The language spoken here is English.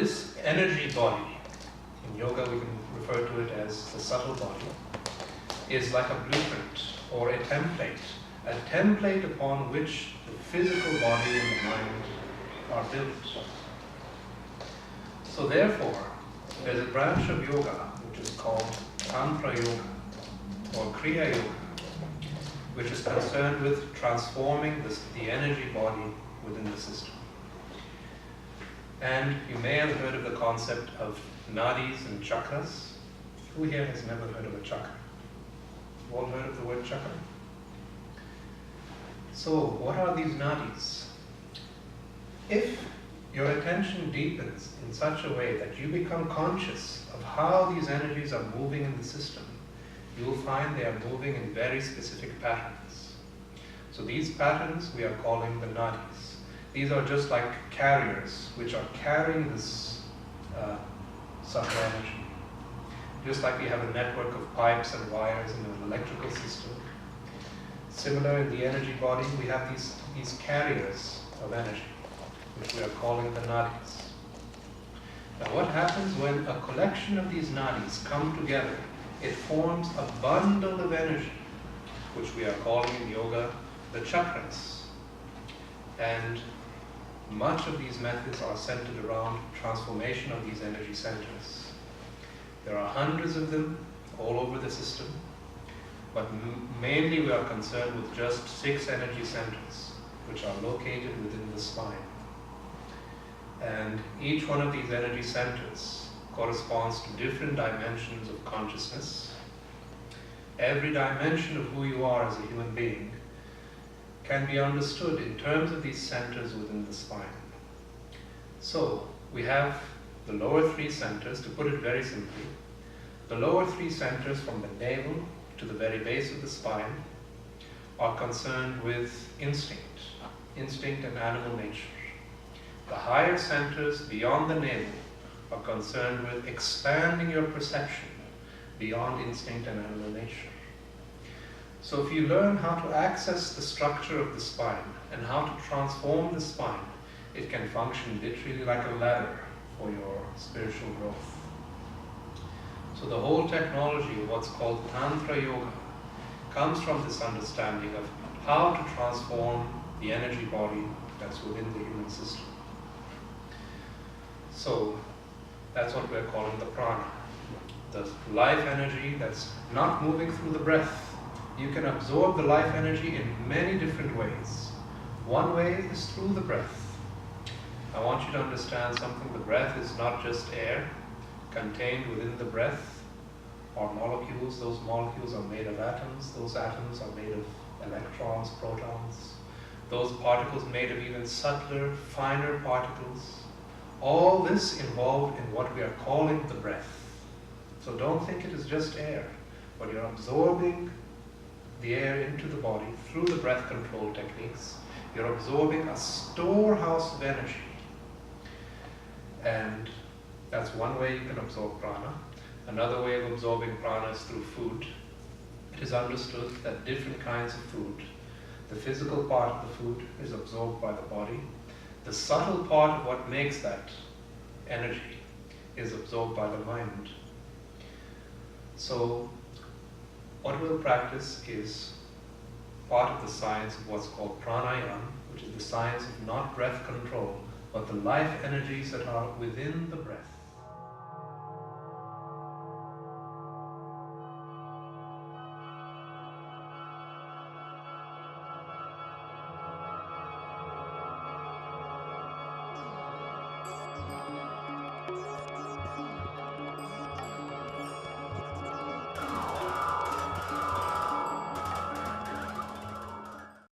this energy body, in yoga we can refer to it as the subtle body, is like a blueprint or a template upon which the physical body and the mind are built. So therefore, there's a branch of yoga which is called Tantra Yoga or Kriya Yoga, which is concerned with transforming the energy body within the system. And you may have heard of the concept of nadis and chakras. Who here has never heard of a chakra? You've all heard of the word chakra? So, what are these nadis? If your attention deepens in such a way that you become conscious of how these energies are moving in the system, you will find they are moving in very specific patterns. So these patterns we are calling the nadis. These are just like carriers which are carrying this subtle energy. Just like we have a network of pipes and wires in an electrical system. Similar in the energy body, we have these carriers of energy, which we are calling the nadis. Now what happens when a collection of these nadis come together? It forms a bundle of energy, which we are calling in yoga the chakras. And much of these methods are centered around transformation of these energy centers. There are hundreds of them all over the system, but mainly we are concerned with just 6 energy centers, which are located within the spine. And each one of these energy centers corresponds to different dimensions of consciousness. Every dimension of who you are as a human being can be understood in terms of these centers within the spine. So, we have the lower 3 centers, to put it very simply. The lower 3 centers from the navel to the very base of the spine are concerned with instinct and animal nature. The higher centers beyond the navel are concerned with expanding your perception beyond instinct and animal nature. So if you learn how to access the structure of the spine and how to transform the spine, it can function literally like a ladder for your spiritual growth. So the whole technology of what's called Tantra Yoga comes from this understanding of how to transform the energy body that's within the human system. So that's what we're calling the prana, the life energy that's not moving through the breath. You can absorb the life energy in many different ways. One way is through the breath. I want you to understand something. The breath is not just air. Contained within the breath are molecules. Those molecules are made of atoms. Those atoms are made of electrons, protons. Those particles made of even subtler, finer particles. All this involved in what we are calling the breath. So don't think it is just air, but you're absorbing the air into the body through the breath control techniques. You're absorbing a storehouse of energy. And that's one way you can absorb prana. Another way of absorbing prana is through food. It is understood that different kinds of food, the physical part of the food is absorbed by the body. The subtle part of what makes that energy is absorbed by the mind. So what we'll practice is part of the science of what's called pranayama, which is the science of not breath control, but the life energies that are within the breath.